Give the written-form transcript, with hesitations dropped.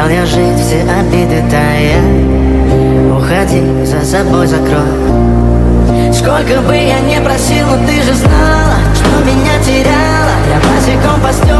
Стал я жить, все обиды тая. Уходи, за собой закрой. Сколько бы я не просил, но ты же знала, что меня теряла. Я босиком по стеклам